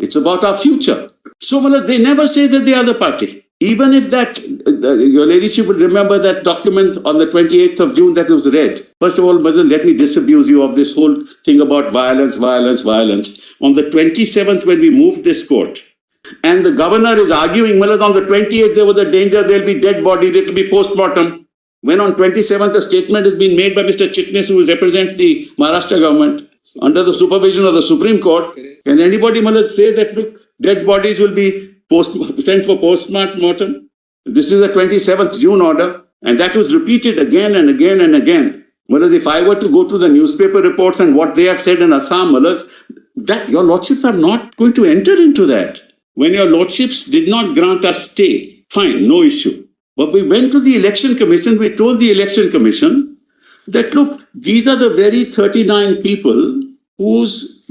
It's about our future. So, they never say that they are the party. Even if that, your ladyship will remember that document on the 28th of June that was read. First of all, let me disabuse you of this whole thing about violence. On the 27th, when we moved this court, and the governor is arguing, on the 28th, there was a danger, there'll be dead bodies, it will be post-mortem. When on 27th, a statement has been made by Mr. Chitnis, who represents the Maharashtra government, under the supervision of the Supreme Court, can anybody say that, look, dead bodies will be sent for post-mortem? This is the 27th June order, and that was repeated again and again and again. If I were to go to the newspaper reports and what they have said in Assam, that your lordships are not going to enter into that. When your lordships did not grant us stay, fine, no issue. But we went to the election commission, we told the election commission that, look, these are the very 39 people whose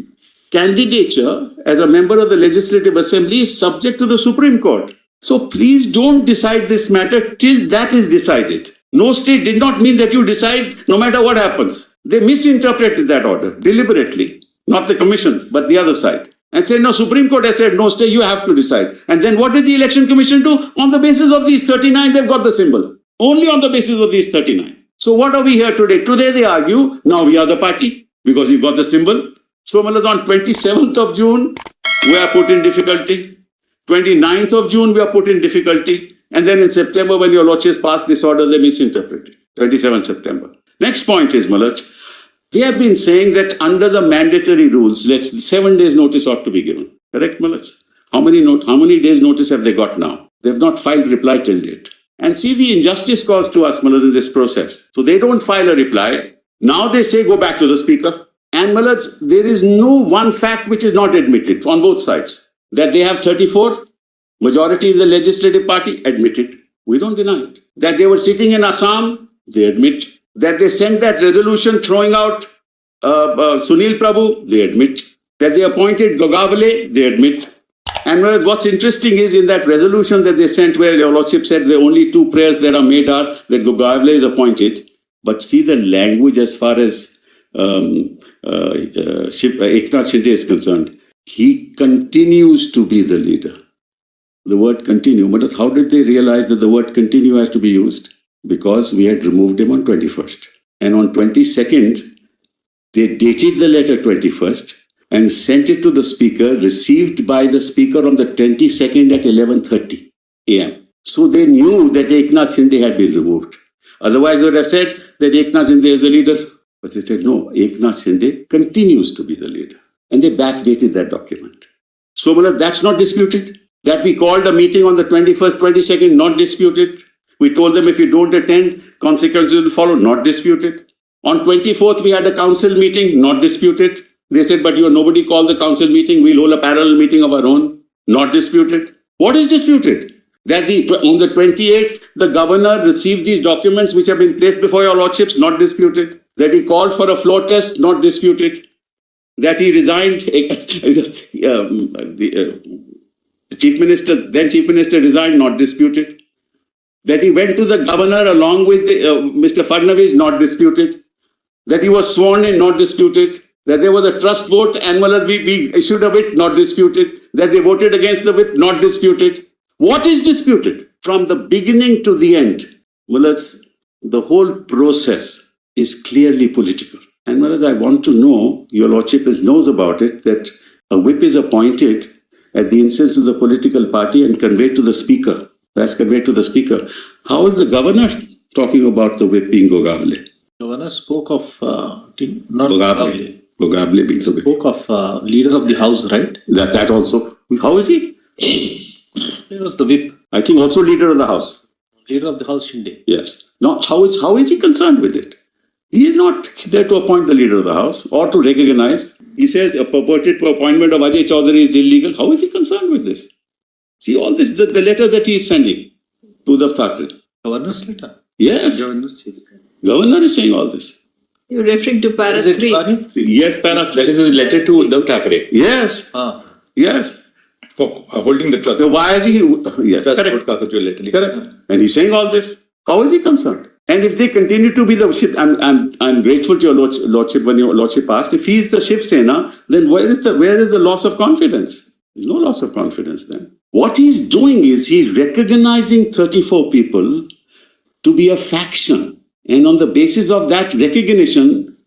candidature as a member of the Legislative Assembly is subject to the Supreme Court. So please don't decide this matter till that is decided. No stay did not mean that you decide no matter what happens. They misinterpreted that order deliberately, not the commission, but the other side. And said, no, Supreme Court has said, no stay, you have to decide. And then what did the election commission do? On the basis of these 39, they've got the symbol. Only on the basis of these 39. So what are we here today? Today they argue, now we are the party because you've got the symbol. So on 27th of June, we are put in difficulty. 29th of June, we are put in difficulty. And then in September, when your lordships passed this order, they misinterpreted. 27th September. Next point is, they have been saying that under the mandatory rules, 7 days notice ought to be given. Correct, Malach? How many days notice have they got now? They have not filed reply till date. And see the injustice caused to us, in this process. So they don't file a reply. Now they say go back to the speaker. And Malach, there is no one fact which is not admitted on both sides. That they have 34, majority in the legislative party, admitted. We don't deny it. That they were sitting in Assam, they admit. That they sent that resolution throwing out Sunil Prabhu, they admit. That they appointed Gogavale, they admit. And what's interesting is in that resolution that they sent where your lordship said the only two prayers that are made are that Gogavale is appointed. But see the language as far as Eknath Shinde is concerned. He continues to be the leader. The word continue. But how did they realize that the word continue has to be used? Because we had removed him on 21st. And on 22nd, they dated the letter 21st and sent it to the speaker, received by the speaker on the 22nd at 11:30 a.m. So they knew that Eknath Shinde had been removed. Otherwise, they would have said that Eknath Shinde is the leader. But they said, no, Eknath Shinde continues to be the leader. And they backdated that document. So, that's not disputed. That we called a meeting on the 21st, 22nd, not disputed. We told them if you don't attend, consequences will follow, not disputed. On 24th, we had a council meeting, not disputed. They said, but nobody called the council meeting. We'll hold a parallel meeting of our own, not disputed. What is disputed? That on the 28th, the governor received these documents which have been placed before your lordships, not disputed. That he called for a floor test, not disputed. That he resigned, the chief minister, then chief minister resigned, not disputed. That he went to the governor along with Mr. Fadnavis, not disputed. That he was sworn in, not disputed. That there was a trust vote and we issued a writ, not disputed. That they voted against the writ, not disputed. What is disputed? From the beginning to the end, the whole process is clearly political. And I want to know, your lordship knows about it, that a whip is appointed at the instance of the political party and conveyed to the speaker. That's conveyed to the speaker. How is the governor talking about the whip being Gogavale? Governor spoke of not Gogavale. Gogavale being the whip. Spoke of leader of the house, right? That also. How is he? He was the whip. I think also leader of the house. Leader of the house, Shinde. Yes. Now, how is he concerned with it? He is not there to appoint the leader of the house or to recognize. He says a purported appointment of Ajay Chaudhary is illegal. How is he concerned with this? See all this, the letter that he is sending to the Thakre. Governor's letter? Yes. Governor is saying all this. You're referring to para 3? Yes, para 3. That is his letter to Uddhav Thackeray. Yes. Yes. For holding the trust. So why is he... Yes, correct. Correct. And he's saying all this. How is he concerned? And if they continue to be the Shiv, I'm grateful to your lordship when your lordship asked, if he is the Shiv Sena, then where is the loss of confidence? No loss of confidence then. What he's doing is he's recognizing 34 people to be a faction. And on the basis of that recognition,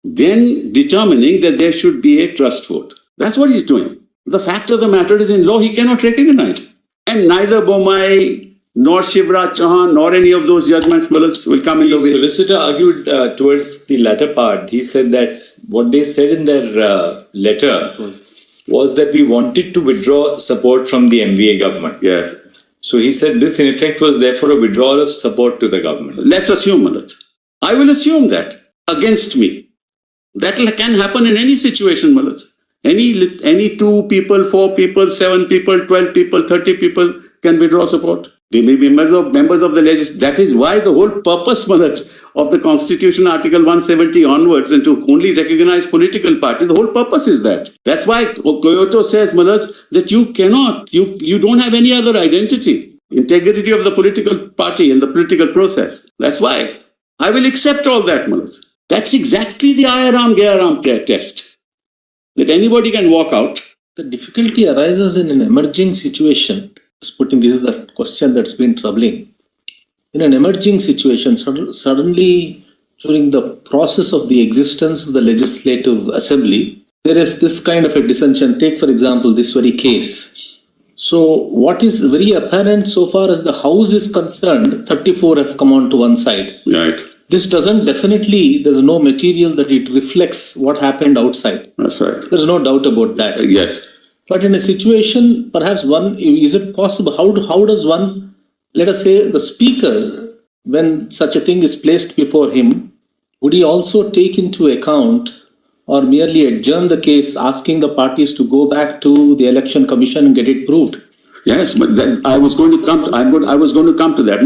then determining that there should be a trust vote. That's what he's doing. The fact of the matter is in law, he cannot recognize. And neither Bomai, nor Shivraj Chauhan, nor any of those judgments will come in the way. The solicitor argued towards the latter part. He said that what they said in their letter was that we wanted to withdraw support from the MVA government. Yeah. So he said this in effect was therefore a withdrawal of support to the government. Let's assume that. I will assume that against me. That can happen in any situation, Malaj. Any 2 people, 4 people, 7 people, 12 people, 30 people can withdraw support. They may be members of the legislature. That is why the whole purpose, Malaj, of the Constitution, Article 170 onwards, and to only recognize political parties, the whole purpose is that. That's why Kyoto says, Malaj, that you cannot, you don't have any other identity. Integrity of the political party and the political process. That's why. I will accept all that, Malaj. That's exactly the Ayaram Gayaram test. That anybody can walk out. The difficulty arises in an emerging situation. This is the question that's been troubling. In an emerging situation, suddenly during the process of the existence of the Legislative Assembly, there is this kind of a dissension. Take, for example, this very case. So what is very apparent so far as the House is concerned, 34 have come on to one side. Right. This doesn't definitely, there's no material that it reflects what happened outside. That's right. There's no doubt about that. Yes. But in a situation, perhaps is it possible, how does one, let us say the speaker, when such a thing is placed before him, would he also take into account or merely adjourn the case, asking the parties to go back to the election commission and get it proved? Yes, but then I was going to come to that.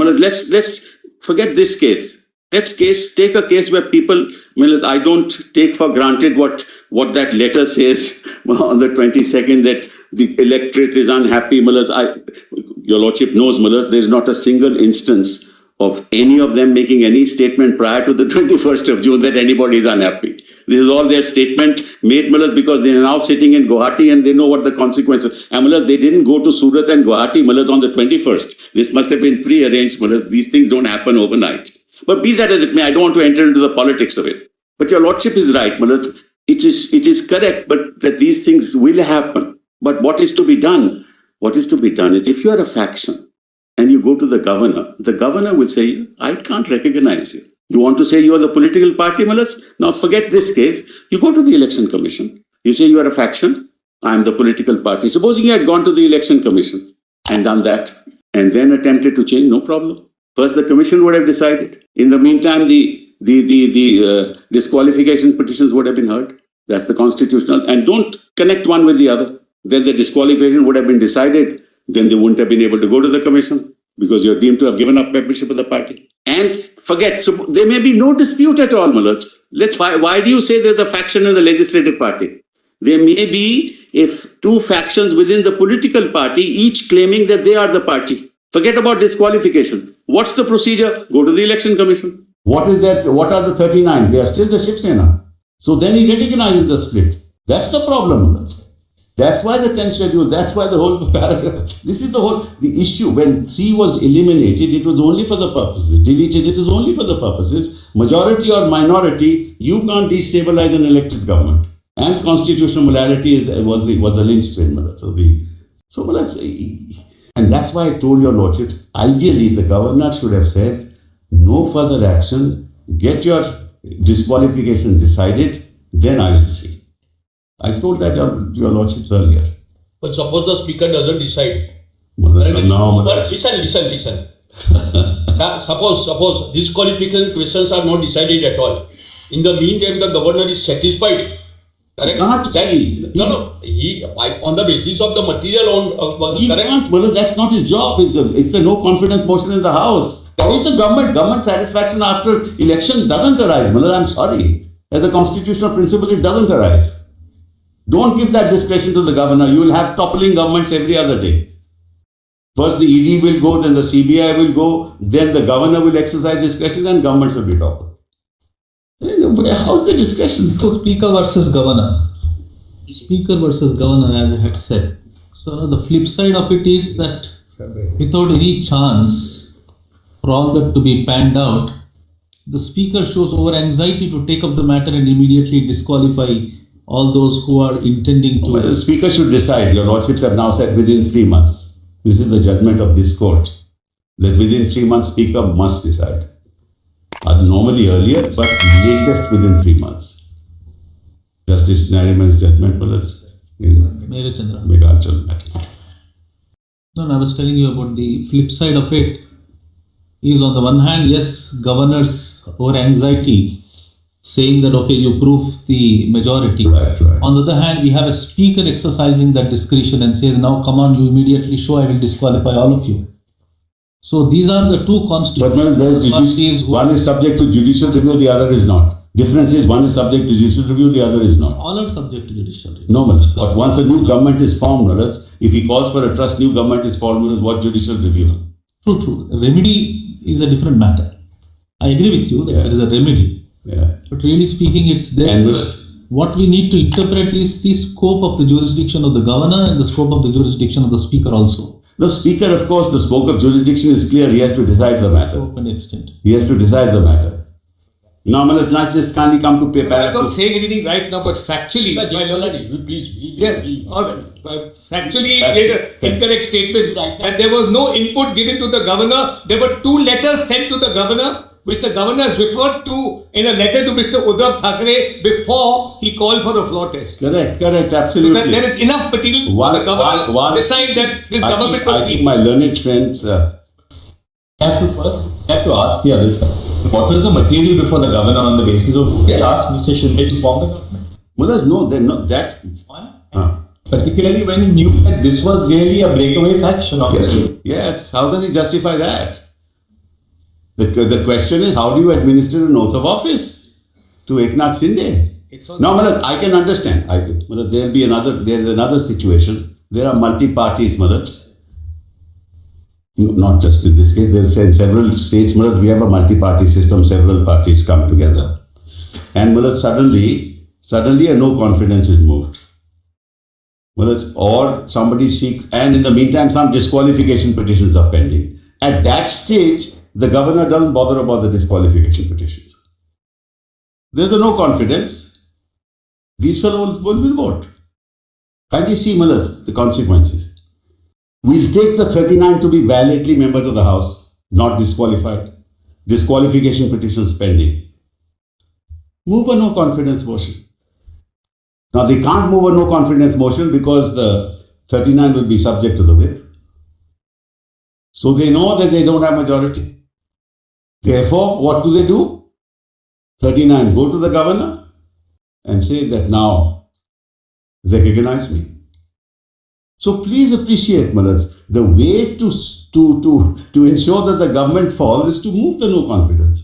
Let's forget this case. Let's take a case where people, I don't take for granted what that letter says on the 22nd, that the electorate is unhappy. Your Lordship knows, there's not a single instance of any of them making any statement prior to the 21st of June that anybody is unhappy. This is all their statement made, because they are now sitting in Guwahati and they know what the consequences. And they didn't go to Surat and Guwahati, on the 21st. This must have been pre-arranged, These things don't happen overnight. But be that as it may, I don't want to enter into the politics of it. But your Lordship is right, it is correct, but that these things will happen. But what is to be done? What is to be done is if you are a faction and you go to the governor will say, I can't recognize you. You want to say you are the political party, Now forget this case. You go to the election commission. You say you are a faction. I am the political party. Supposing you had gone to the election commission and done that and then attempted to change, no problem. First, the commission would have decided. In the meantime, the disqualification petitions would have been heard. That's the constitutional. And don't connect one with the other. Then the disqualification would have been decided. Then they wouldn't have been able to go to the commission because you're deemed to have given up membership of the party. And forget, so there may be no dispute at all, Malaj. Why do you say there's a faction in the legislative party? There may be if 2 factions within the political party, each claiming that they are the party. Forget about disqualification. What's the procedure? Go to the election commission. What is that? What are the 39? They are still the Shiv Sena. So then he recognizes the split. That's the problem. That's why the 10th schedule, that's why the whole paragraph. This is the issue. When 3 was eliminated, it was only for the purposes. Deleted, it is only for the purposes. Majority or minority, you can't destabilize an elected government. And constitutional morality was the linchpin. So let's say. And that's why I told your Lordships, ideally the governor should have said, no further action, get your disqualification decided, then I will see. I told that to your Lordships earlier. But suppose the speaker doesn't decide. Listen. Suppose disqualification questions are not decided at all. In the meantime, the governor is satisfied. Correct? He on the basis of the material he correct? Can't. Well, that's not his job. It's the no confidence motion in the House. If the government satisfaction after election doesn't arise, I'm sorry. As a constitutional principle, it doesn't arise. Don't give that discretion to the governor. You will have toppling governments every other day. First the ED will go, then the CBI will go, then the governor will exercise discretion and governments will be toppled. How's the discussion? So Speaker versus Governor. Speaker versus Governor, as I had said, So the flip side of it is that without any chance for all that to be panned out, the speaker shows over anxiety to take up the matter and immediately disqualify all those who are intending to. Well, the speaker should decide. Your lordships have now said within 3 months. This is the judgment of this court. That within 3 months, speaker must decide. Normally earlier, but latest within 3 months. Justice Nariman's judgment was Meghachal matter. No, I was telling you about the flip side of it. Is on the one hand, yes, governors over anxiety saying that okay, you prove the majority. Right. On the other hand, we have a speaker exercising that discretion and says, now come on, you immediately show, I will disqualify all of you. So these are the two constitutional parties. One is subject to judicial review, the other is not. Difference is one is subject to judicial review, the other is not. All are subject to judicial review. No, but once a new government is formed, if he calls for a trust, new government is formed, what judicial review? True. Remedy is a different matter. I agree with you that there is a remedy. Yeah. But really speaking, it's there. And what we need to interpret is the scope of the jurisdiction of the governor and the scope of the jurisdiction of the speaker also. The speaker, of course, the scope of jurisdiction is clear. He has to decide the matter. To an extent. He has to decide the matter. Normal, it's not just can't come to pay. I'm not saying anything right now, but factually, Please. Factually, made an incorrect statement, and there was no input given to the governor. There were 2 letters sent to the governor, which the governor has referred to in a letter to Mr. Uddhav Thackeray before he called for a floor test. Correct, absolutely. So that there is enough material for the governor to decide that this government was I think my learned friends have to ask the other side. What was the material before the governor on the basis of which asked Mr. Shinde to form the government? Mullahs, no, they're not. That's fine. Particularly when he knew that this was really a breakaway faction of Yes, how does he justify that? The question is, how do you administer an oath of office to Eknath Shinde? Now, Mullahs, I can understand. There's another situation. There are multi-parties, Mullahs. Not just in this case, there's in several states, Mullahs, we have a multi-party system, several parties come together. And Mullahs, suddenly a no confidence is moved. Mullahs, or somebody seeks, and in the meantime, some disqualification petitions are pending. At that stage, the governor doesn't bother about the disqualification petitions. There's a no confidence. These fellows will vote. Can you see, Mullahs, the consequences? We'll take the 39 to be validly members of the House, not disqualified. Disqualification petitions pending. Move a no confidence motion. Now they can't move a no confidence motion because the 39 will be subject to the whip. So they know that they don't have majority. Therefore, what do? 39 go to the governor and say that now recognize me. So please appreciate, Mullahs, the way to ensure that the government falls is to move the no confidence.